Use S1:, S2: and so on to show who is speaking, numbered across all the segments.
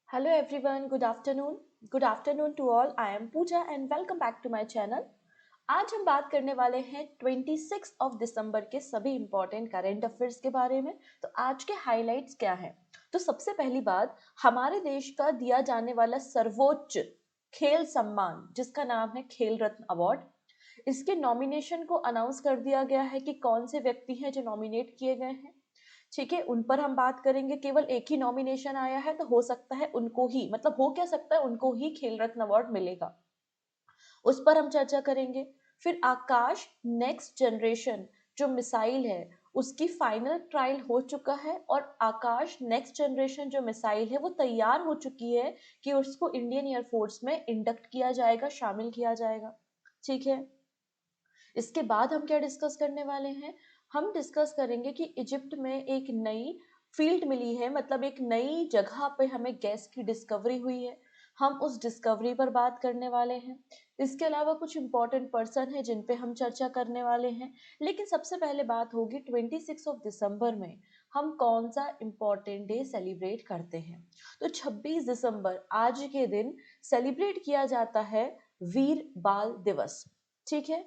S1: Hello everyone, good afternoon. Good afternoon to all. I am Pooja and welcome back to my channel. आज हम बात करने वाले हैं 26 ऑफ दिसंबर के सभी इंपॉर्टेंट करंट अफेयर्स के बारे में। तो आज के हाइलाइट्स क्या हैं? तो सबसे पहली बात, हमारे देश का दिया जाने वाला सर्वोच्च खेल सम्मान जिसका नाम है खेल रत्न अवार्ड, इसके नॉमिनेशन को अनाउंस कर दिया गया है कि कौन से व्यक्ति हैं जो नॉमिनेट किए गए हैं। ठीक है, उन पर हम बात करेंगे। केवल एक ही नॉमिनेशन आया है तो हो सकता है उनको ही, मतलब हो क्या सकता है, उनको ही खेल रत्न अवार्ड मिलेगा, उस पर हम चर्चा करेंगे। फिर आकाश नेक्स्ट जनरेशन जो मिसाइल है उसकी फाइनल ट्रायल हो चुका है और आकाश नेक्स्ट जनरेशन जो मिसाइल है वो तैयार हो चुकी है कि उसको इंडियन एयरफोर्स में इंडक्ट किया जाएगा, शामिल किया जाएगा। ठीक है, इसके बाद हम क्या डिस्कस करने वाले हैं? हम डिस्कस करेंगे कि इजिप्ट में एक नई फील्ड मिली है, मतलब एक नई जगह पे हमें गैस की डिस्कवरी हुई है। हम उस डिस्कवरी पर बात करने वाले हैं। इसके अलावा कुछ इंपॉर्टेंट पर्सन है जिन पे हम चर्चा करने वाले हैं। लेकिन सबसे पहले बात होगी 26 ऑफ दिसंबर में हम कौन सा इंपॉर्टेंट डे सेलिब्रेट करते हैं। तो 26 दिसंबर आज के दिन सेलिब्रेट किया जाता है वीर बाल दिवस। ठीक है,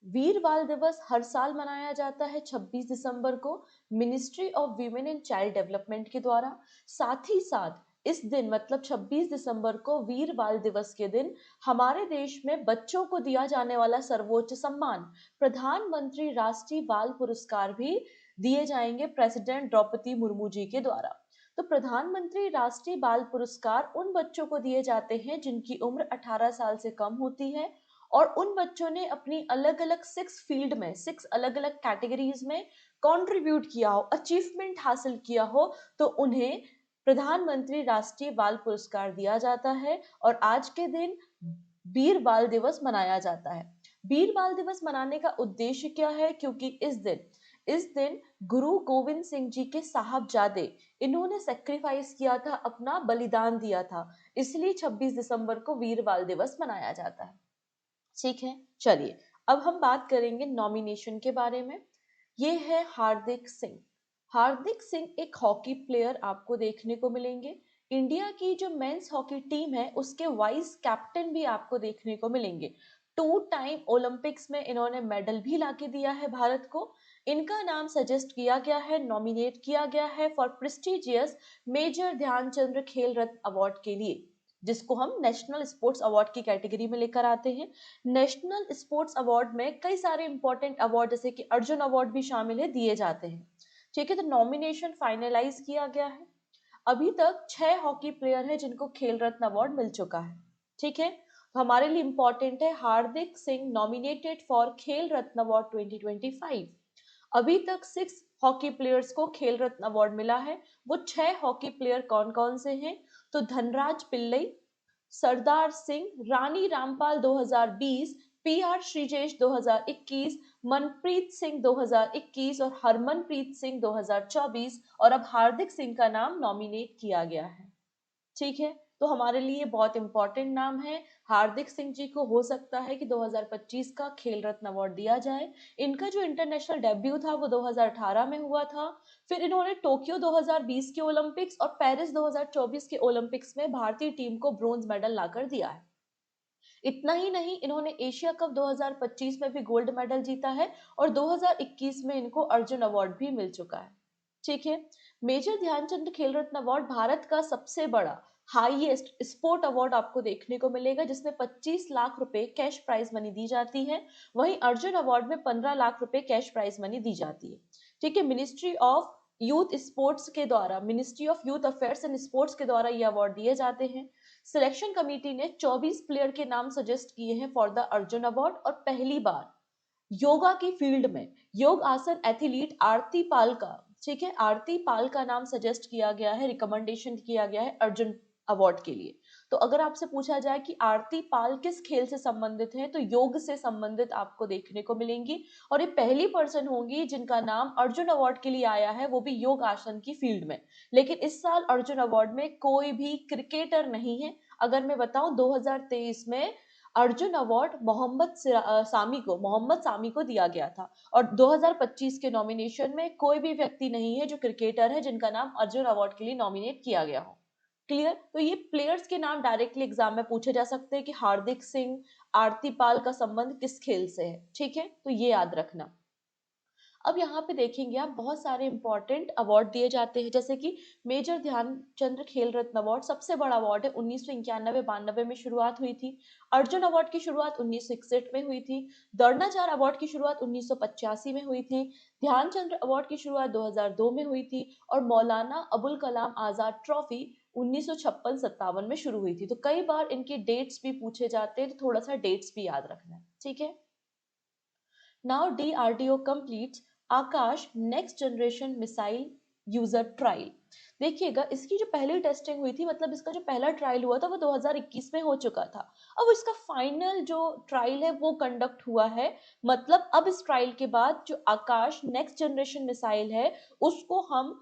S1: वीर बाल दिवस हर साल मनाया जाता है 26 दिसंबर को ministry of women and child development के द्वारा। साथ ही साथ इस दिन मतलब 26 दिसंबर को वीर बाल दिवस के दिन हमारे देश में बच्चों को दिया जाने वाला सर्वोच्च सम्मान प्रधानमंत्री राष्ट्रीय बाल पुरस्कार भी दिए जाएंगे प्रेसिडेंट द्रौपदी मुर्मू जी के द्वारा। तो प्रधानमंत्री राष्ट्रीय बाल पुरस्कार उन बच्चों को दिए जाते हैं जिनकी उम्र 18 साल से कम होती है और उन बच्चों ने अपनी अलग अलग 6 फील्ड में 6 अलग अलग कैटेगरीज में कंट्रीब्यूट किया हो, अचीवमेंट हासिल किया हो, तो उन्हें प्रधानमंत्री राष्ट्रीय बाल पुरस्कार दिया जाता है। और आज के दिन वीर बाल दिवस मनाया जाता है। वीर बाल दिवस मनाने का उद्देश्य क्या है? क्योंकि इस दिन गुरु गोविंद सिंह जी के साहबजादे, इन्होंने सेक्रीफाइस किया था, अपना बलिदान दिया था, इसलिए 26 दिसंबर को वीर बाल दिवस मनाया जाता है। ठीक है, चलिए अब हम बात करेंगे नॉमिनेशन के बारे में। ये है हार्दिक सिंह। हार्दिक सिंह एक हॉकी प्लेयर आपको देखने को मिलेंगे। इंडिया की जो मेंस हॉकी टीम है उसके वाइस कैप्टन भी आपको देखने को मिलेंगे। 2 टाइम ओलंपिक्स में इन्होंने मेडल भी लाके दिया है भारत को। इनका नाम सजेस्ट किया गया है, नॉमिनेट किया गया है फॉर प्रेस्टिजियस मेजर ध्यानचंद्र खेल रत्न अवार्ड के लिए, जिसको हम नेशनल स्पोर्ट्स अवार्ड की कैटेगरी में लेकर आते हैं। नेशनल स्पोर्ट्स अवार्ड में कई सारे इंपॉर्टेंट अवार्ड जैसे कि अर्जुन अवार्ड भी शामिल है, दिए जाते हैं। ठीक है, तो नॉमिनेशन फाइनलाइज किया गया है। अभी तक 6 हॉकी प्लेयर हैं जिनको खेल रत्न अवार्ड मिल चुका है। ठीक है, तो हमारे लिए इंपॉर्टेंट है हार्दिक सिंह नॉमिनेटेड फॉर खेल रत्न अवार्ड 2025। अभी तक 6 हॉकी प्लेयर्स को खेल रत्न अवार्ड मिला है। वो 6 हॉकी प्लेयर कौन कौन से हैं? तो धनराज पिल्लई, सरदार सिंह, रानी रामपाल 2020, पीआर श्रीजेश 2021, मनप्रीत सिंह 2021 और हरमनप्रीत सिंह 2024, और अब हार्दिक सिंह का नाम नॉमिनेट किया गया है। ठीक है, तो हमारे लिए बहुत इंपॉर्टेंट नाम है। हार्दिक सिंह जी को हो सकता है कि 2025 का खेल रत्न अवार्ड दिया जाए। इनका जो इंटरनेशनल डेब्यू था वो 2018 में हुआ था। फिर इन्होंने टोक्यो 2020 के ओलंपिक्स और पेरिस 2024 के ओलंपिक्स में भारतीय टीम को ब्रोंज मेडल लाकर दिया है। इतना ही नहीं, इन्होंने एशिया कप 2025 में भी गोल्ड मेडल जीता है और 2021 में इनको अर्जुन अवार्ड भी मिल चुका है। ठीक है, मेजर ध्यानचंद खेल रत्न अवार्ड भारत का सबसे बड़ा हाईएस्ट स्पोर्ट अवार्ड आपको देखने को मिलेगा, जिसमें 25 लाख रुपए कैश प्राइज मनी दी जाती है। वहीं अर्जुन अवार्ड में 15 लाख रुपए कैश प्राइज मनी दी जाती है। ठीक है, मिनिस्ट्री ऑफ यूथ स्पोर्ट्स के द्वारा, ministry of youth affairs and sports के द्वारा ये अवार्ड दिए जाते हैं। सिलेक्शन कमेटी ने 24 प्लेयर के नाम सजेस्ट किए हैं फॉर द अर्जुन अवार्ड, और पहली बार योगा की फील्ड में योग आसन एथलीट आरती पाल का, ठीक है, आरती पाल का नाम सजेस्ट किया गया है, रिकमेंडेशन किया गया है अर्जुन अवार्ड के लिए। तो अगर आपसे पूछा जाए कि आरती पाल किस खेल से संबंधित है, तो योग से संबंधित आपको देखने को मिलेंगी, और ये पहली पर्सन होंगी जिनका नाम अर्जुन अवार्ड के लिए आया है, वो भी योग आसन की फील्ड में। लेकिन इस साल अर्जुन अवार्ड में कोई भी क्रिकेटर नहीं है। अगर मैं बताऊं, 2023 में अर्जुन अवार्ड मोहम्मद सामी को दिया गया था, और 2025 के नॉमिनेशन में कोई भी व्यक्ति नहीं है जो क्रिकेटर है जिनका नाम अर्जुन अवार्ड के लिए नॉमिनेट किया गया हो। क्लियर? तो ये प्लेयर्स के नाम डायरेक्टली एग्जाम में पूछे जा सकते हैं कि हार्दिक सिंह, आरती पाल का संबंध किस खेल से है, ठीक है, तो ये याद रखना। अब यहाँ पे देखेंगे आप बहुत सारे इंपॉर्टेंट अवार्ड दिए जाते हैं, जैसे कि मेजर ध्यानचंद्र खेल रत्न अवार्ड सबसे बड़ा अवार्ड है, 1991-92 में शुरुआत हुई थी। अर्जुन अवार्ड की शुरुआत 1961 में हुई थी। द्रोणाचार्य अवार्ड की शुरुआत 1985 में हुई थी। ध्यानचंद्र अवार्ड की शुरुआत 2002 में हुई थी। और मौलाना अबुल कलाम आजाद ट्रॉफी 1956-57 में शुरू हुई थी। तो कई बार इनके डेट्स भी पूछे जाते हैं, तो थोड़ा सा डेट्स भी याद रखना है, ठीक है। Now DRDO completes Akash next generation missile user trial. देखिएगा, इसकी जो पहली टेस्टिंग हुई थी, मतलब इसका जो पहला ट्रायल हुआ था वो 2021 में हो चुका था। अब इसका फाइनल जो ट्रायल है वो कंडक्ट हुआ है। मतलब अब इस ट्रायल के बाद जो आकाश नेक्स्ट जनरेशन मिसाइल है उसको हम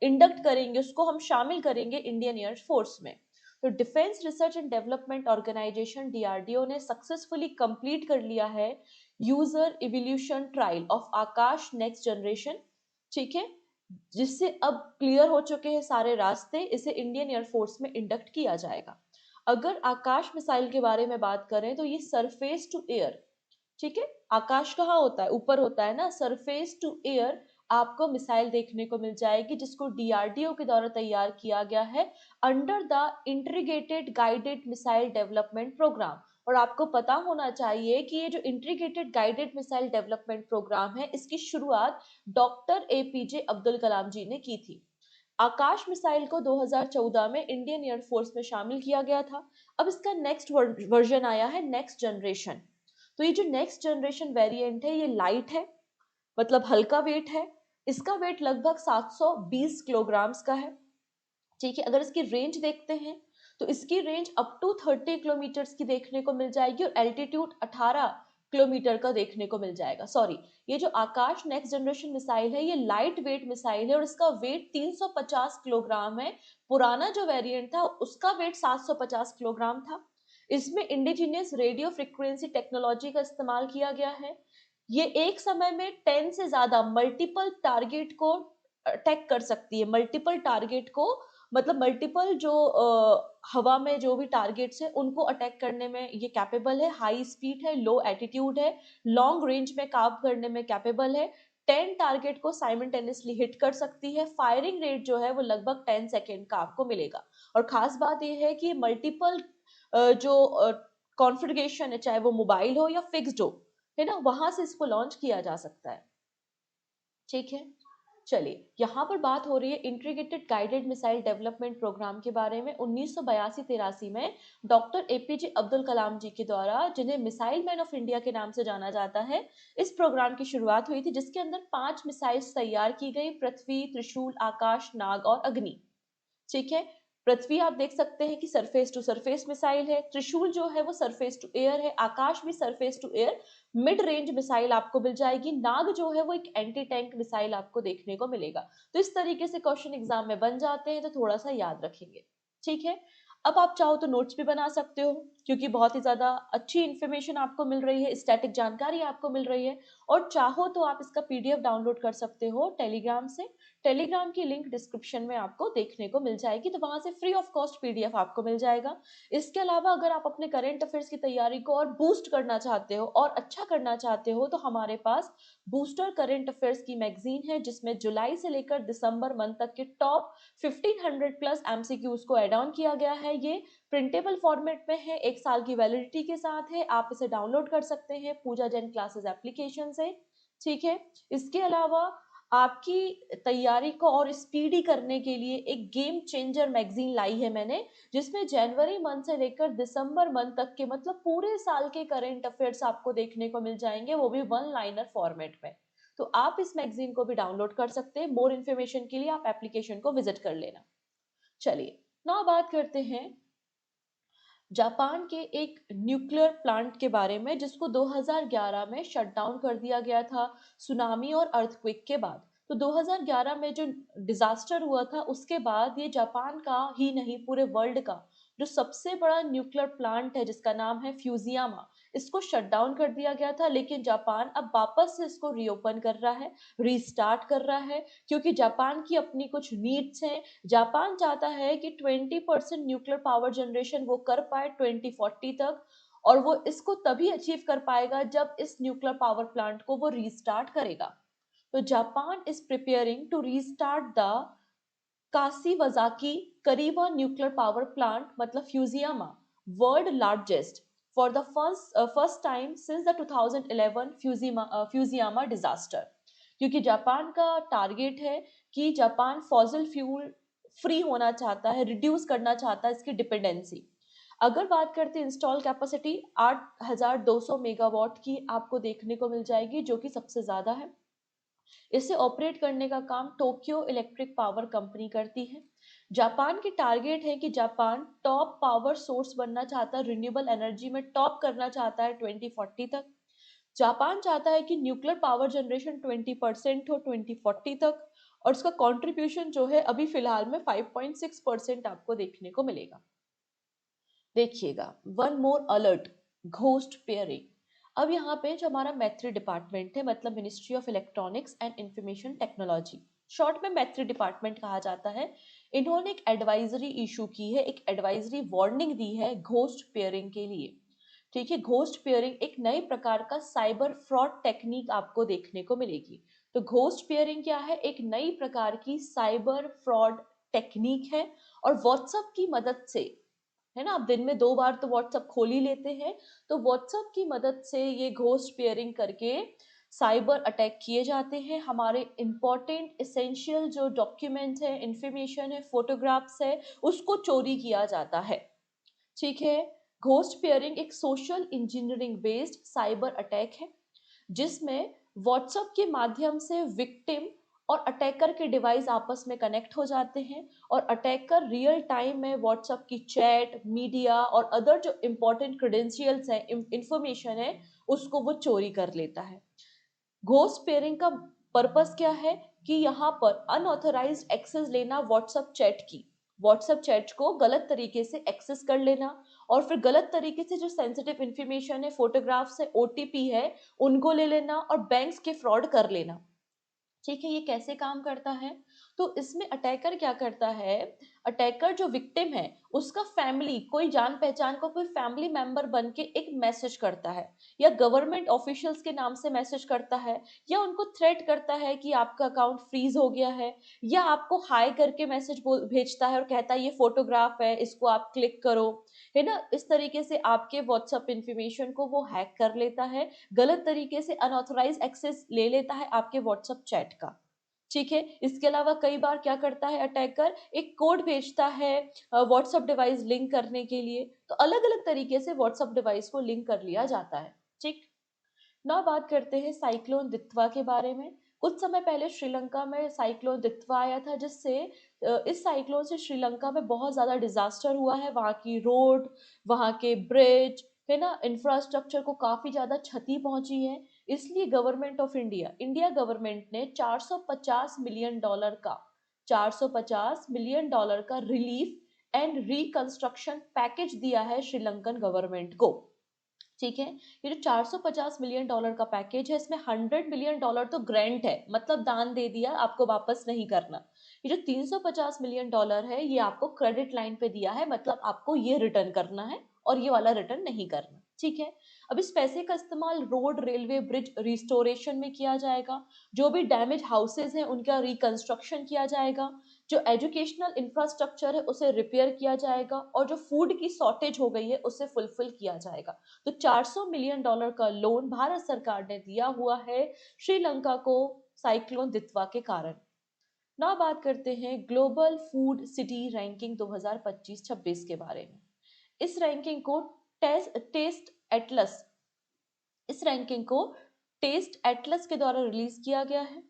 S1: इंडक्ट करेंगे, उसको हम शामिल करेंगे इंडियन एयर फोर्स में। तो defence research and development organisation DRDO ने सक्सेसफुली कंप्लीट कर लिया है user evaluation trial of Akash next generation, ठीक है, जिससे अब क्लियर हो चुके हैं सारे रास्ते, इसे इंडियन एयरफोर्स में इंडक्ट किया जाएगा। अगर आकाश मिसाइल के बारे में बात करें तो ये सरफेस टू एयर, ठीक है, आकाश कहाँ होता है, ऊपर होता है ना, सरफेस टू एयर आपको मिसाइल देखने को मिल जाएगी, जिसको डीआरडीओ के द्वारा तैयार किया गया है under the integrated guided missile development programme. और आपको पता होना चाहिए कि ये जो integrated guided missile development programme है, इसकी शुरुआत डॉक्टर एपीजे अब्दुल कलाम जी ने की थी। आकाश मिसाइल को 2014 में इंडियन एयरफोर्स में शामिल किया गया था। अब इसका नेक्स्ट वर्जन आया है, नेक्स्ट जनरेशन। तो ये जो नेक्स्ट जनरेशन वेरिएंट है ये लाइट है, मतलब हल्का वेट है। इसका वेट लगभग 720 किलोग्राम्स का है, ठीक है। अगर इसकी रेंज देखते हैं तो इसकी रेंज अप टू 30 किलोमीटर की देखने को मिल जाएगी और एल्टीट्यूड 18 किलोमीटर का देखने को मिल जाएगा। सॉरी, ये जो आकाश नेक्स्ट जनरेशन मिसाइल है ये लाइट वेट मिसाइल है और इसका वेट 350 किलोग्राम है। पुराना जो वेरिएंट था उसका वेट 750 किलोग्राम था। इसमें इंडिजिनियस रेडियो फ्रिक्वेंसी टेक्नोलॉजी का इस्तेमाल किया गया है। ये एक समय में 10 से ज्यादा मल्टीपल टारगेट को अटैक कर सकती है, मल्टीपल टारगेट को, मतलब मल्टीपल जो हवा में जो भी टारगेट्स है उनको अटैक करने में ये कैपेबल है। हाई स्पीड है, लो एटीट्यूड है, लॉन्ग रेंज में काम करने में कैपेबल है। 10 टारगेट को साइमल्टेनियसली हिट कर सकती है। फायरिंग रेट जो है वो लगभग 10 सेकेंड का आपको मिलेगा। और खास बात यह है कि मल्टीपल जो कॉन्फ़िगरेशन है, चाहे वो मोबाइल हो या फिक्स्ड हो, है ना, वहां से इसको लॉन्च किया जा सकता है, ठीक है। चलिए, यहाँ पर बात हो रही है integrated guided missile development programme के बारे में। 1982-83 में डॉक्टर एपीजे अब्दुल कलाम जी के द्वारा, जिन्हें मिसाइल मैन ऑफ इंडिया के नाम से जाना जाता है, इस प्रोग्राम की शुरुआत हुई थी, जिसके अंदर 5 मिसाइल्स तैयार की गई, पृथ्वी, त्रिशूल, आकाश, नाग और अग्नि, ठीक है। पृथ्वी आप देख सकते हैं कि सरफेस टू सरफेस मिसाइल है, त्रिशूल जो है वो सरफेस टू एयर है, आकाश भी surface to air mid range missile आपको मिल जाएगी, नाग जो है वो एक एंटी टैंक मिसाइल आपको देखने को मिलेगा। तो इस तरीके से क्वेश्चन एग्जाम में बन जाते हैं, तो थोड़ा सा याद रखेंगे, ठीक है। अब आप चाहो तो नोट्स भी बना सकते हो, क्योंकि बहुत ही ज्यादा अच्छी इन्फॉर्मेशन आपको मिल रही है, स्टैटिक जानकारी आपको मिल रही है। और चाहो तो आप इसका पीडीएफ डाउनलोड कर सकते हो टेलीग्राम से। टेलीग्राम की लिंक डिस्क्रिप्शन में आपको देखने को मिल जाएगी, तो वहां से फ्री ऑफ कॉस्ट पीडीएफ आपको मिल जाएगा। इसके अलावा अगर आप अपने करंट अफेयर्स की तैयारी को और बूस्ट करना चाहते हो और अच्छा करना चाहते हो, तो हमारे पास बूस्टर करंट अफेयर्स की मैगजीन है, जिसमें जुलाई से लेकर दिसंबर मंथ तक के टॉप 1500 प्लस एमसीक्यूज को एड ऑन किया गया है। ये प्रिंटेबल फॉर्मेट में है, 1 साल की वैलिडिटी के साथ है। आप इसे डाउनलोड कर सकते हैं पूजा जैन क्लासेस एप्लीकेशन से, ठीक है। इसके अलावा आपकी तैयारी को और स्पीडी करने के लिए एक गेम चेंजर मैगजीन लाई है मैंने, जिसमें जनवरी मंथ से लेकर दिसंबर मंथ तक के, मतलब पूरे साल के करंट अफेयर्स आपको देखने को मिल जाएंगे, वो भी वन लाइनर फॉर्मेट में। तो आप इस मैगजीन को भी डाउनलोड कर सकते हैं। मोर इन्फॉर्मेशन के लिए आप एप्लीकेशन को विजिट कर लेना। चलिए, ना बात करते हैं जापान के एक न्यूक्लियर प्लांट के बारे में, जिसको 2011 में शट डाउन कर दिया गया था सुनामी और अर्थक्वेक के बाद। तो 2011 में जो डिजास्टर हुआ था उसके बाद ये जापान का ही नहीं पूरे वर्ल्ड का जो सबसे बड़ा न्यूक्लियर प्लांट है जिसका नाम है फ्यूजियामा, इसको शट डाउन कर दिया गया था, लेकिन जापान अब वापस से इसको रीओपन कर रहा है, रीस्टार्ट कर रहा है, क्योंकि जापान की अपनी कुछ नीड्स हैं। जापान चाहता है कि 20% न्यूक्लियर पावर जनरेशन वो कर पाए 2040 तक, और वो इसको तभी अचीव कर पाएगा जब इस न्यूक्लियर पावर प्लांट को वो रीस्टार्ट करेगा। तो Japan is preparing to restart the Kashiwazaki Kariwa nuclear power plant, मतलब Fujiyama, world largest, for the first time since the 2011 Fujiyama disaster. क्योंकि जापान का टारगेट है कि जापान फॉसिल फ्यूल फ्री होना चाहता है, रिड्यूस करना चाहता है इसकी डिपेंडेंसी। अगर बात करते हैं इंस्टॉल कैपेसिटी 8,200 मेगावाट की आपको देखने को मिल जाएगी, जो कि सबसे ज्यादा है। इसे ऑपरेट करने का काम टोक्यो इलेक्ट्रिक पावर कंपनी करती है। जापान की टारगेट है कि जापान टॉप पावर सोर्स बनना चाहता है, रिन्यूएबल एनर्जी में टॉप करना चाहता है 2040 तक। जापान चाहता है कि न्यूक्लियर पावर जनरेशन 20% हो 2040 तक, और उसका कंट्रीब्यूशन जो है अभी फिलहाल में 5.6% आपको देखने को मिलेगा। देखिएगा, one more alert, ghost pairing. अब यहाँ पे जो हमारा मैत्री डिपार्टमेंट है, मतलब ministry of electronics and information technology, short में मैत्री डिपार्टमेंट कहा जाता है, इन्होंने एक एडवाइजरी इशू की है, एक एडवाइजरी वार्निंग दी है घोस्ट पेयरिंग के लिए। ठीक है, घोस्ट पेयरिंग एक नए प्रकार का साइबर फ्रॉड टेक्निक आपको देखने को मिलेगी। तो घोस्ट पेयरिंग क्या है? एक नई प्रकार की साइबर फ्रॉड टेक्निक है, और व्हाट्सएप की मदद से, है ना, आप दिन में 2 बार तो व्हाट्सएप खोल ही लेते हैं, तो व्हाट्सएप की मदद से ये घोस्ट पेयरिंग करके साइबर अटैक किए जाते हैं। हमारे इंपॉर्टेंट इसेंशियल जो डॉक्यूमेंट है, इंफॉर्मेशन है, फोटोग्राफ्स है, उसको चोरी किया जाता है। ठीक है, घोस्ट पेयरिंग एक social engineering based cyber attack है, जिसमें व्हाट्सएप के माध्यम से विक्टिम और अटैकर के डिवाइस आपस में कनेक्ट हो जाते हैं, और अटैकर रियल टाइम में व्हाट्सएप की चैट, मीडिया और अदर जो इंपॉर्टेंट क्रेडेंशियल्स हैं, इंफॉर्मेशन है, उसको वो चोरी कर लेता है। घोस्ट पेयरिंग का पर्पस क्या है? कि यहाँ पर अनऑथराइज्ड एक्सेस लेना व्हाट्सएप चैट को गलत तरीके से एक्सेस कर लेना, और फिर गलत तरीके से जो सेंसिटिव इंफॉर्मेशन है, फोटोग्राफ्स है, ओटीपी है, उनको ले लेना, और बैंक्स के फ्रॉड कर लेना। ठीक है, ये कैसे काम करता है? तो इसमें अटैकर क्या करता है, अटैकर जो विक्टिम है उसका फैमिली, कोई जान पहचान का कोई फैमिली मेंबर बन के एक मैसेज करता है, या गवर्नमेंट ऑफिशियल्स के नाम से मैसेज करता है, या उनको थ्रेट करता है कि आपका अकाउंट फ्रीज हो गया है, या आपको हाई करके मैसेज भेजता है और कहता है ये फोटोग्राफ है, इसको आप क्लिक करो, है ना। इस तरीके से आपके व्हाट्सएप इंफॉर्मेशन को वो हैक कर लेता है, गलत तरीके से अनऑथराइज एक्सेस ले लेता है आपके व्हाट्सएप चैट का। ठीक है, इसके अलावा कई बार क्या करता है अटैकर, एक कोड भेजता है व्हाट्सएप डिवाइस लिंक करने के लिए, तो अलग अलग तरीके से व्हाट्सएप डिवाइस को लिंक कर लिया जाता है। ठीक, ना बात करते हैं साइक्लोन दित्वा के बारे में। कुछ समय पहले श्रीलंका में साइक्लोन दित्वा आया था, जिससे इस साइक्लोन से श्रीलंका में बहुत ज्यादा डिजास्टर हुआ है। वहाँ की रोड, वहाँ के ब्रिज, है ना, इंफ्रास्ट्रक्चर को काफी ज्यादा क्षति पहुंची है। इसलिए government of India, India government ने 450 मिलियन डॉलर का 450 मिलियन डॉलर का रिलीफ एंड रिकंस्ट्रक्शन पैकेज दिया है श्रीलंकन गवर्नमेंट को। ठीक है, ये जो 450 मिलियन डॉलर का पैकेज है, इसमें 100 मिलियन डॉलर तो ग्रांट है, मतलब दान दे दिया, आपको वापस नहीं करना। ये जो 350 मिलियन डॉलर है, ये आपको क्रेडिट लाइन पे दिया है, मतलब आपको ये रिटर्न करना है, और ये वाला रिटर्न नहीं करना। ठीक है, अब इस पैसे का इस्तेमाल रोड, रेलवे, ब्रिज रिस्टोरेशन में किया जाएगा, जो भी डैमेज हाउसेज हैं उनका रिकंस्ट्रक्शन किया जाएगा, जो एजुकेशनल इंफ्रास्ट्रक्चर है उसे रिपेयर किया जाएगा, और जो फूड की शॉर्टेज हो गई है उसे फुलफिल किया जाएगा। तो 400 मिलियन डॉलर का लोन भारत सरकार ने दिया हुआ है श्रीलंका को साइक्लोन दित्वा के कारण। ना बात करते हैं ग्लोबल फूड सिटी रैंकिंग 2025-26 के बारे में। इस रैंकिंग को टेस्ट एटलस इस रैंकिंग को टेस्ट एटलस के द्वारा रिलीज किया गया है।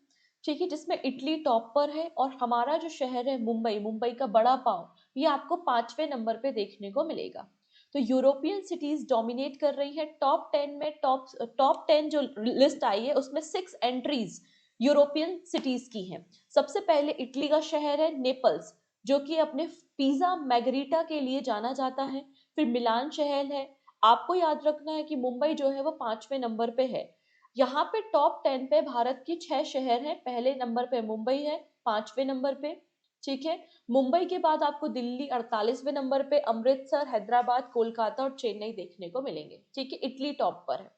S1: ठीक है, जिसमें इटली टॉप पर है, और हमारा जो शहर है मुंबई का बड़ा पाव, ये आपको 5वें नंबर पे देखने को मिलेगा। तो यूरोपियन सिटीज डोमिनेट कर रही है टॉप 10 में। टॉप 10 जो लिस्ट आई है उसमें 6 एंट्रीज यूरोपियन सिटीज की हैं। सबसे पहले इटली का शहर है नेपल्स, जो कि अपने पिज्जा मैगरीटा के लिए जाना जाता है। फिर मिलान शहर है। आपको याद रखना है कि मुंबई जो है वो 5वें नंबर पे है। यहाँ पे टॉप 10 पे भारत की 6 शहर हैं। पहले नंबर पे मुंबई है, 5वें नंबर पे। ठीक है। मुंबई के बाद आपको दिल्ली 48वें नंबर पे, अमृतसर, हैदराबाद, कोलकाता और चेन्नई देखने को मिलेंगे। ठीक है, इटली टॉप पर है।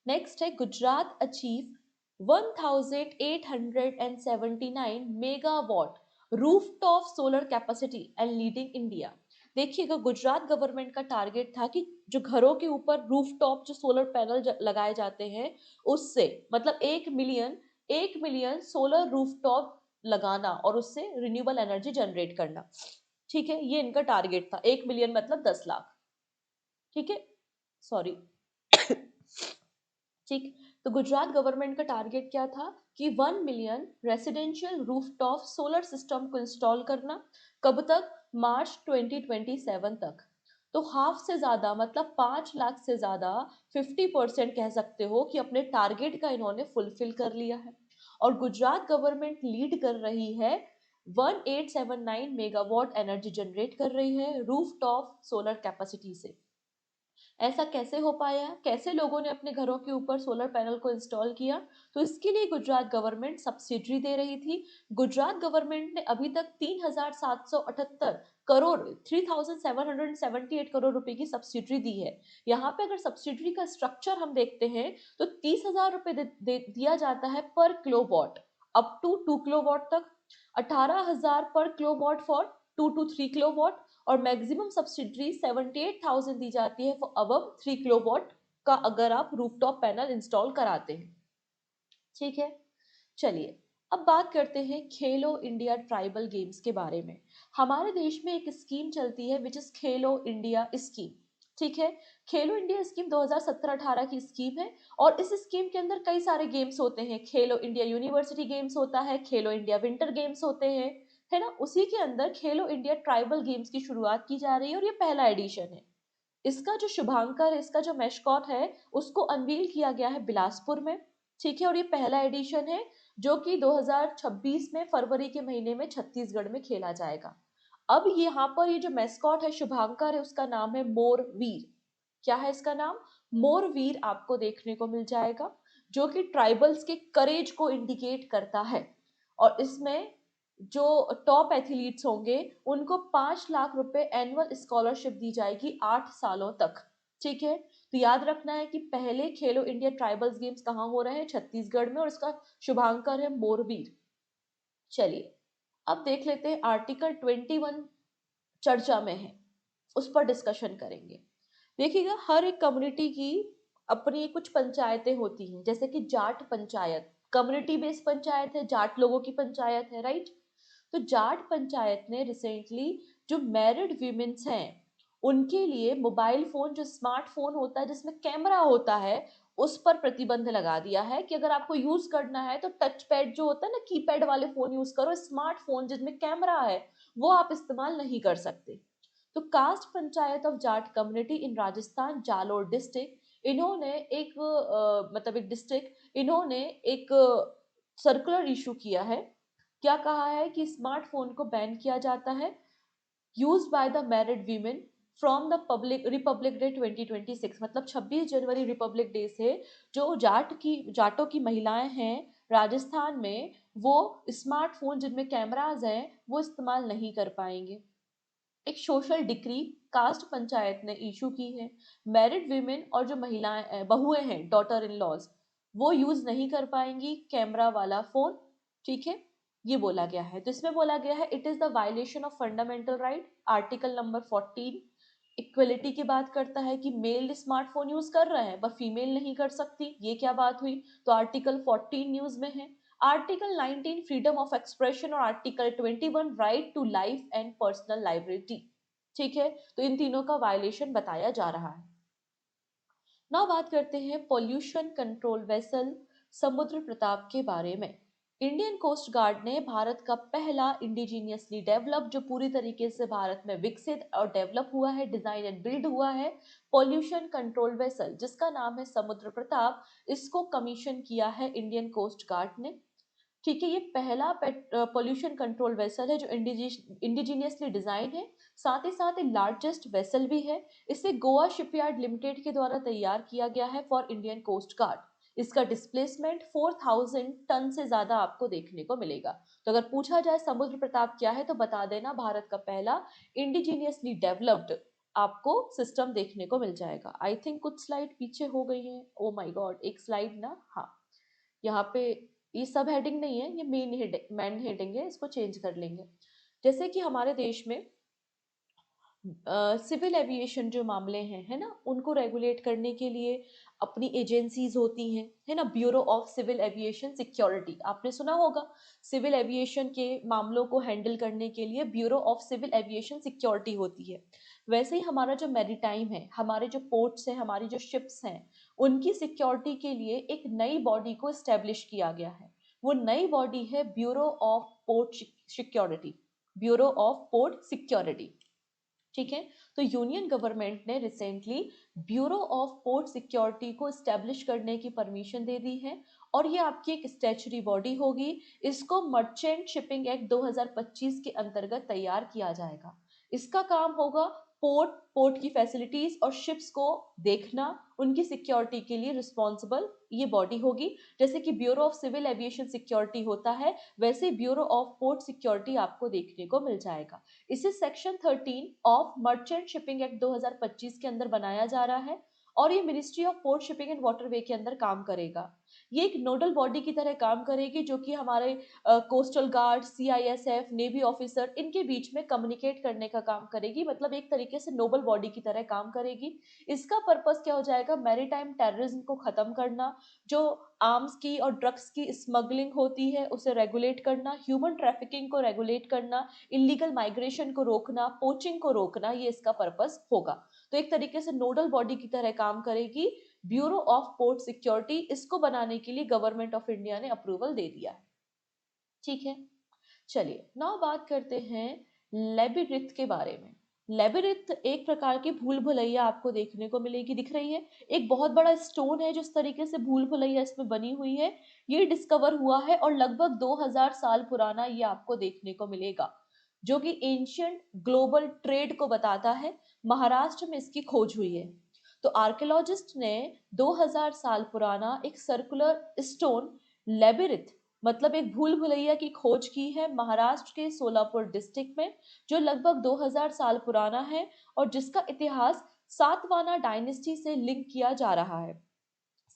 S1: नेक्स्ट है Gujarat achieve 1879 megawatt rooftop solar capacity and leading India. देखिएगा, गुजरात गवर्नमेंट का टारगेट था कि जो घरों के ऊपर रूफटॉप जो सोलर पैनल लगाए जाते हैं उससे मतलब 1 मिलियन सोलर रूफटॉप लगाना और उससे रिन्यूएबल एनर्जी जनरेट करना। ठीक है, ये इनका टारगेट था। 1 मिलियन मतलब 10 लाख। ठीक है, सॉरी। ठीक। तो गुजरात गवर्नमेंट का टारगेट क्या था कि 1 million residential rooftop solar system को इंस्टॉल करना। कब तक? मार्च 2027 तक। तो हाफ से ज्यादा मतलब 5 लाख से ज्यादा 50% कह सकते हो कि अपने टारगेट का इन्होंने फुलफिल कर लिया है। और गुजरात गवर्नमेंट लीड कर रही है, 1879 मेगावाट एनर्जी जनरेट कर रही है रूफटॉप सोलर कैपेसिटी से। ऐसा कैसे हो पाया? कैसे लोगों ने अपने घरों के ऊपर सोलर पैनल को इंस्टॉल किया? तो इसके लिए गुजरात गवर्नमेंट सब्सिडी दे रही थी। गुजरात गवर्नमेंट ने अभी तक 3,778 करोड़ 3,778 करोड़ रुपए की सब्सिडी दी है। यहाँ पे अगर सब्सिडी का स्ट्रक्चर हम देखते हैं तो 30,000 रुपए दिया जाता है पर किलोवाट, अप टू 2 किलोवाट तक। 18,000 पर किलोवाट फॉर 2 to 3 किलोवाट। और मैक्सिमम सब्सिडी 78,000 दी जाती है फॉर अबव 3 किलोवाट का, अगर आप रूफटॉप पैनल इंस्टॉल कराते हैं। ठीक है, चलिए अब बात करते हैं खेलो इंडिया ट्राइबल गेम्स के बारे में। हमारे देश में एक स्कीम चलती है which is Khelo India scheme. ठीक है, खेलो इंडिया स्कीम 2017-18 की स्कीम है। और इस स्कीम के अंदर कई सारे गेम्स होते हैं। खेलो इंडिया यूनिवर्सिटी गेम्स होता है, खेलो इंडिया विंटर गेम्स होते हैं, है ना। उसी के अंदर खेलो इंडिया ट्राइबल गेम्स की शुरुआत की जा रही है और ये पहला एडिशन है। इसका जो शुभांकर है, इसका जो मैस्कॉट है, उसको अनवील किया गया है बिलासपुर में। ठीक है, और ये पहला एडिशन है जो कि 2026 में फरवरी के महीने में छत्तीसगढ़ में खेला जाएगा। अब यहाँ पर ये जो मैस्कॉट है शुभांकर है, उसका नाम है मोरवीर। क्या है इसका नाम? मोरवीर आपको देखने को मिल जाएगा, जो कि ट्राइबल्स के करेज को इंडिकेट करता है। और इसमें जो टॉप एथलीट्स होंगे उनको 5 लाख रुपए एनुअल स्कॉलरशिप दी जाएगी 8 सालों तक। ठीक है, तो याद रखना है कि पहले खेलो इंडिया ट्राइबल्स गेम्स कहाँ हो रहे हैं? छत्तीसगढ़ में, और इसका शुभांकर है मोरवीर। चलिए अब देख लेते हैं आर्टिकल 21 चर्चा में है, उस पर डिस्कशन करेंगे। देखिएगा, हर एक कम्युनिटी की अपनी कुछ पंचायतें होती हैं, जैसे कि जाट पंचायत कम्युनिटी बेस्ड पंचायत है, जाट लोगों की पंचायत है, राइट। तो जाट पंचायत ने रिसेंटली जो मैरिड वीमेन्स हैं उनके लिए मोबाइल फोन, जो स्मार्टफोन होता है जिसमें कैमरा होता है, उस पर प्रतिबंध लगा दिया है कि अगर आपको यूज करना है तो टच पैड जो होता है ना, कीपैड वाले फोन यूज करो। स्मार्टफोन जिसमें कैमरा है वो आप इस्तेमाल नहीं कर सकते। तो caste panchayat of Jat community in Rajasthan Jalore district, इन्होंने एक मतलब एक डिस्ट्रिक्ट, इन्होंने एक सर्कुलर इशू किया है। क्या कहा है कि स्मार्टफोन को बैन किया जाता है use by the married women from the public Republic day 2026, मतलब 26 जनवरी रिपब्लिक डे से जो जाटों की महिलाएं हैं राजस्थान में, वो स्मार्टफोन जिनमें कैमराज हैं वो इस्तेमाल नहीं कर पाएंगे। एक सोशल डिक्री कास्ट पंचायत ने इशू की है। मैरिड वीमेन और जो महिलाएं बहुएं हैं, डॉटर इन लॉज, वो यूज नहीं कर पाएंगी कैमरा वाला फोन। ठीक है, ये बोला गया है। तो इसमें बोला गया है it is the violation of fundamental right. Article number 14 equality की बात करता है कि मेल स्मार्टफोन यूज कर रहे हैं पर फीमेल नहीं कर सकती। ये क्या बात हुई? तो आर्टिकल 14 न्यूज में है। आर्टिकल 19 फ्रीडम ऑफ एक्सप्रेशन और article 21 right to life and personal liability. ठीक है, तो इन तीनों का वायलेशन बताया जा रहा है। नाउ बात करते हैं पॉल्यूशन कंट्रोल वेसल समुद्र प्रताप के बारे में। इंडियन कोस्ट गार्ड ने भारत का पहला इंडिजीनियसली डेवलप, जो पूरी तरीके से भारत में विकसित और डेवलप हुआ है, डिजाइन एंड बिल्ड हुआ है, पॉल्यूशन कंट्रोल वेसल, जिसका नाम है समुद्र प्रताप, इसको कमीशन किया है इंडियन कोस्ट गार्ड ने। ठीक है, ये पहला पोल्यूशन कंट्रोल वेसल है जो इंडिजीनियसली डिजाइन है, साथ ही साथ ये लार्जेस्ट वेसल भी है। इसे गोवा शिपयार्ड लिमिटेड के द्वारा तैयार किया गया है फॉर इंडियन कोस्ट गार्ड। इसका डिस्प्लेसमेंट 4000 टन से ज्यादा आपको देखने को मिलेगा। तो अगर पूछा जाए समुद्र प्रताप क्या है, तो बता देना भारत का पहला इंडिजीनियसली डेवलप्ड आपको सिस्टम देखने को मिल जाएगा। आई थिंक कुछ स्लाइड पीछे हो गई है, ओ माय गॉड, एक स्लाइड ना, हाँ यहाँ पे ये सब हेडिंग नहीं है, ये मेन हेडिंग है, इसको चेंज कर लेंगे। जैसे कि हमारे देश में सिविल एविएशन जो मामले हैं, है ना, उनको रेगुलेट करने के लिए अपनी एजेंसीज होती हैं, है ना। Bureau of civil aviation security आपने सुना होगा। सिविल एविएशन के मामलों को हैंडल करने के लिए bureau of civil aviation security होती है। वैसे ही हमारा जो मैरीटाइम है, हमारे जो पोर्ट्स हैं, हमारी जो शिप्स हैं, उनकी सिक्योरिटी के लिए एक नई बॉडी को स्टेब्लिश किया गया है। वो नई बॉडी है bureau of port security, bureau of port security. ठीक है, तो यूनियन गवर्नमेंट ने recently bureau of port security को स्टैब्लिश करने की परमिशन दे दी है, और ये आपकी एक स्टैचुरी बॉडी होगी। इसको मर्चेंट शिपिंग एक्ट 2025 के अंतर्गत तैयार किया जाएगा। इसका काम होगा पोर्ट की फैसिलिटीज और शिप्स को देखना, उनकी सिक्योरिटी के लिए रिस्पॉन्सिबल ये बॉडी होगी। जैसे कि bureau of civil aviation security होता है, वैसे ब्यूरो ऑफ पोर्ट सिक्योरिटी आपको देखने को मिल जाएगा। इसे section 13 of merchant shipping act 2025 के अंदर बनाया जा रहा है, और ये ministry of port shipping and waterway के अंदर काम करेगा। ये एक नोडल बॉडी की तरह काम करेगी, जो कि हमारे coastal guard, CISF, navy officer, इनके बीच में कम्युनिकेट करने का काम करेगी। मतलब एक तरीके से नोबल बॉडी की तरह काम करेगी। इसका पर्पस क्या हो जाएगा, मैरीटाइम टेररिज्म को खत्म करना, जो आर्म्स की और ड्रग्स की स्मगलिंग होती है उसे रेगुलेट करना, ह्यूमन ट्रैफिकिंग को रेगुलेट करना, इलीगल माइग्रेशन को रोकना, पोचिंग को रोकना, ये इसका पर्पस होगा। तो एक तरीके से नोडल बॉडी की तरह काम करेगी ब्यूरो ऑफ पोर्ट सिक्योरिटी। इसको बनाने के लिए गवर्नमेंट ऑफ इंडिया ने अप्रूवल दे दिया है। ठीक है, चलिए नाउ बात करते हैं लेबिरिथ के बारे में। लेबिरिथ एक प्रकार की भूल भुलैया आपको देखने को मिलेगी, दिख रही है, एक बहुत बड़ा स्टोन है जिस तरीके से भूल भुलैया इसमें बनी हुई है। ये डिस्कवर हुआ है और लगभग 2000 साल पुराना ये आपको देखने को मिलेगा, जो कि एंशियंट ग्लोबल ट्रेड को बताता है। महाराष्ट्र में इसकी खोज हुई है। तो आर्कियोलॉजिस्ट ने 2000 साल पुराना एक सर्कुलर स्टोन लेबिरिथ, मतलब एक भूल भुलैया की खोज की है महाराष्ट्र के सोलापुर डिस्ट्रिक्ट में, जो लगभग 2000 साल पुराना है और जिसका इतिहास सातवाहन डायनेस्टी से लिंक किया जा रहा है।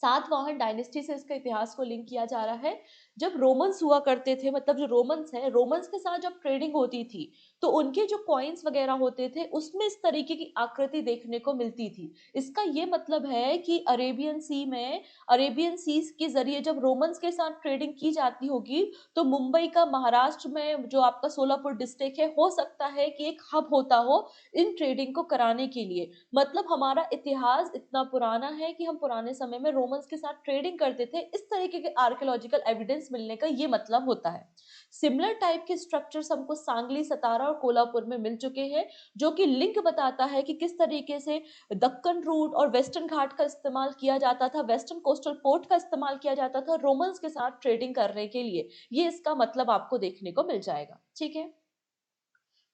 S1: सातवाहन डायनेस्टी से इसका इतिहास को लिंक किया जा रहा है। जब रोमन्स हुआ करते थे, मतलब जो रोमन्स हैं, रोमन्स के साथ जब ट्रेडिंग होती थी, तो उनके जो कॉइन्स वगैरह होते थे उसमें इस तरीके की आकृति देखने को मिलती थी। इसका ये मतलब है कि अरेबियन सी के जरिए जब रोमन्स के साथ ट्रेडिंग की जाती होगी, तो मुंबई का, महाराष्ट्र में जो आपका सोलापुर डिस्ट्रिक्ट है, हो सकता है कि एक हब होता हो इन ट्रेडिंग को कराने के लिए। मतलब हमारा इतिहास इतना पुराना है कि हम पुराने समय में रोमन्स के साथ ट्रेडिंग करते थे। इस तरीके के आर्कियोलॉजिकल एविडेंस मिलने का ये मतलब होता है। सिमिलर टाइप के स्ट्रक्चर्स हमको सांगली, सतारा और कोल्हापुर में मिल चुके हैं, जो कि लिंक बताता है कि किस तरीके से दक्कन रूट और वेस्टर्न घाट का इस्तेमाल किया जाता था, वेस्टर्न कोस्टल पोर्ट का इस्तेमाल किया जाता था रोमन्स के साथ ट्रेडिंग करने के लिए। ये इसका मतलब आपको देखने को मिल जाएगा। ठीक है,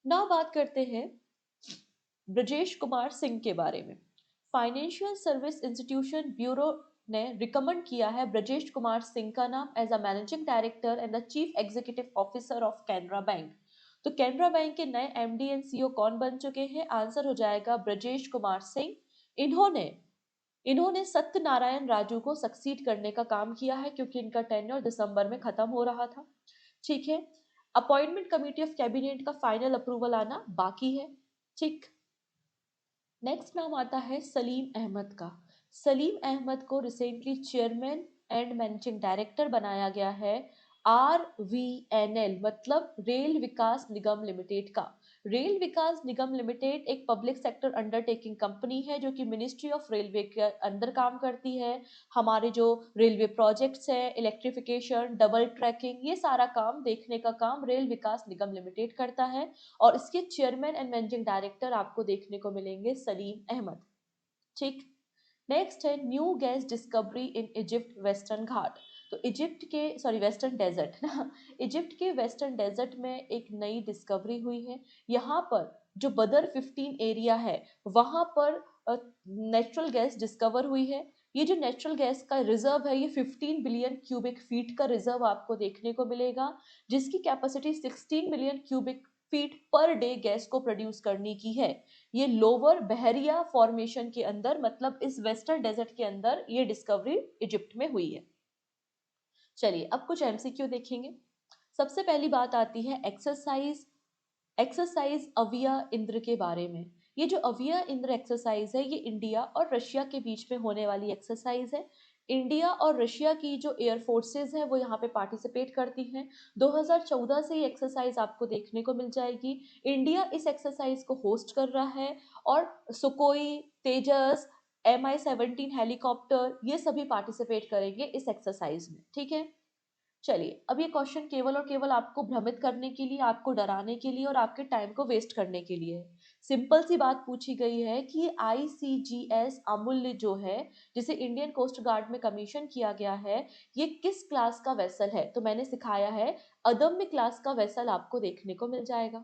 S1: ना बात करते हैं ब्रजेश कुमार सिंह के बारे में। फाइनेंशियल सर्विस इंस्टीट्यूशन ब्यूरो ने रिकमेंड किया है ब्रजेश कुमार सिंह का नाम as a managing director and the chief executive officer of Canara bank. तो कैनरा बैंक के नए एमडी एंड सीईओ कौन बन चुके हैं? आंसर हो जाएगा ब्रजेश कुमार सिंह। इन्होंने इन्होंने सत्यनारायण राजू को सक्सीड करने का काम किया है, क्योंकि इनका टेन्योर दिसंबर में खत्म हो रहा था। ठीक है, अपॉइंटमेंट कमेटी ऑफ कैबिनेट का फाइनल अप्रूवल आना बाकी है। ठीक, नेक्स्ट नाम आता है सलीम अहमद का। सलीम अहमद को recently chairman and managing director बनाया गया है RVNL, मतलब रेल विकास निगम लिमिटेड का। रेल विकास निगम लिमिटेड एक पब्लिक सेक्टर अंडरटेकिंग कंपनी है, जो कि मिनिस्ट्री ऑफ रेलवे के अंदर काम करती है। हमारे जो रेलवे प्रोजेक्ट्स हैं, इलेक्ट्रिफिकेशन, डबल ट्रैकिंग, ये सारा काम देखने का काम रेल विकास निगम लिमिटेड करता है, और इसके चेयरमैन एंड मैनेजिंग डायरेक्टर आपको देखने को मिलेंगे सलीम अहमद। ठीक, नेक्स्ट है new gas discovery in Egypt western घाट। तो इजिप्ट के वेस्टर्न डेजर्ट ना, इजिप्ट के वेस्टर्न डेजर्ट में एक नई डिस्कवरी हुई है। यहाँ पर जो बदर 15 एरिया है वहां पर नेचुरल गैस डिस्कवर हुई है। ये जो नेचुरल गैस का रिजर्व है ये 15 बिलियन क्यूबिक फीट का रिजर्व आपको देखने को मिलेगा, जिसकी capacity 16 million cubic feet per day gas को प्रोड्यूस करने की है। ये लोअर बहरिया फॉर्मेशन के अंदर, मतलब इस वेस्टर्न डेजर्ट के अंदर ये डिस्कवरी इजिप्ट में हुई है। चलिए अब कुछ एमसीक्यू देखेंगे। सबसे पहली बात आती है एक्सरसाइज अविया इंद्र के बारे में। ये जो अविया इंद्र एक्सरसाइज है ये इंडिया और रशिया के बीच में होने वाली एक्सरसाइज है। इंडिया और रशिया की जो एयर फोर्सेस है वो यहाँ पे पार्टिसिपेट करती हैं। 2014 से ये एक्सरसाइज आपको देखने को मिल जाएगी। इंडिया इस एक्सरसाइज को होस्ट कर रहा है और सुकोई, तेजस, MI-17 हेलीकॉप्टर ये सभी पार्टिसिपेट करेंगे इस एक्सरसाइज में। ठीक है, चलिए अब ये क्वेश्चन केवल और केवल आपको भ्रमित करने के लिए, आपको डराने के लिए और आपके टाइम को वेस्ट करने के लिए है। सिंपल सी बात पूछी गई है कि ICGS अमूल्य जो है, जिसे इंडियन कोस्ट गार्ड में कमीशन किया गया है, ये किस क्लास का वेसल है। तो मैंने सिखाया है अदम्य क्लास का वेसल आपको देखने को मिल जाएगा।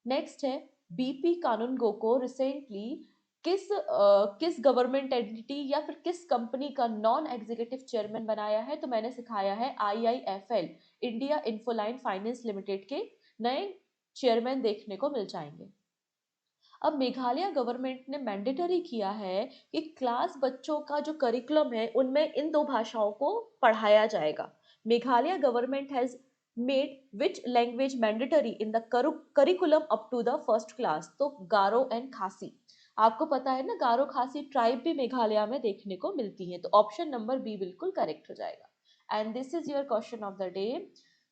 S1: नेक्स्ट है BP कानूनगो को रिसेंटली किस गवर्नमेंट एंटिटी या फिर किस कंपनी का नॉन एग्जीक्यूटिव चेयरमैन बनाया है। तो मैंने सिखाया है IIFL India Infoline finance limited के नए चेयरमैन देखने को मिल जाएंगे। अब मेघालय गवर्नमेंट ने मैंडेटरी किया है कि क्लास बच्चों का जो करिकुलम है उनमें इन दो भाषाओं को पढ़ाया जाएगा। Meghalaya government has made which language mandatory in the curriculum up to the first class. तो गारो एंड खासी, आपको पता है ना गारो खासी ट्राइब भी मेघालय में देखने को मिलती है। तो ऑप्शन नंबर बी बिल्कुल करेक्ट हो जाएगा। And this is your question of the day.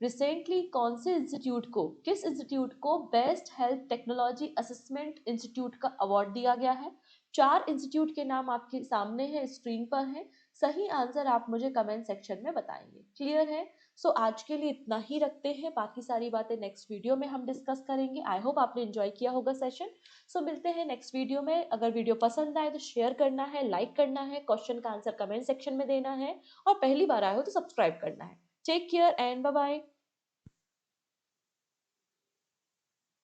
S1: Recently कौन से इंस्टीट्यूट को, किस इंस्टीट्यूट को best health technology assessment institute का अवार्ड दिया गया है। 4 इंस्टीट्यूट के नाम आपके सामने है, स्क्रीन पर है। सही आंसर आप मुझे कमेंट सेक्शन में बताएंगे। क्लियर है? सो आज के लिए इतना ही रखते हैं, बाकी सारी बातें नेक्स्ट वीडियो में हम डिस्कस करेंगे। आई होप आपने एंजॉय किया होगा सेशन। सो मिलते हैं नेक्स्ट वीडियो में। अगर वीडियो पसंद आए तो शेयर करना है, लाइक करना है, क्वेश्चन का आंसर कमेंट सेक्शन में देना है और पहली बार आए हो तो सब्सक्राइब करना है। Take care and bye bye.